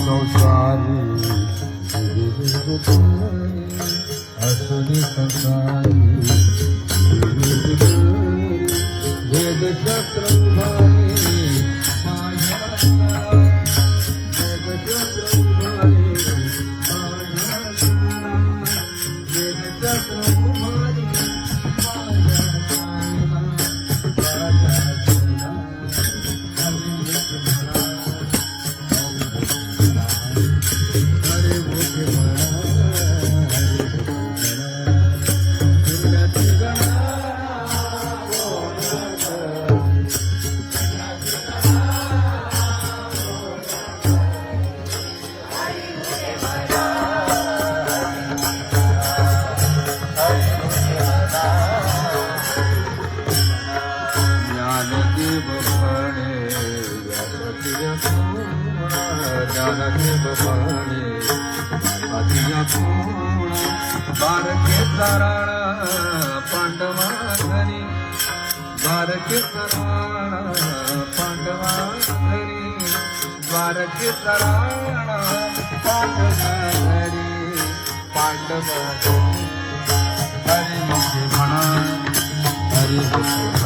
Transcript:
संसारी असुरी संसारी वेद शस्त्र उभारी ज्ञानदेव म्हणे अतिया पूर्ण बारके तराळ पांडवा घरी द्वारके तराळ पांडवा घरी द्वारके तराळ पांडवा घरी पांडवा हरी मुखे म्हणा हरी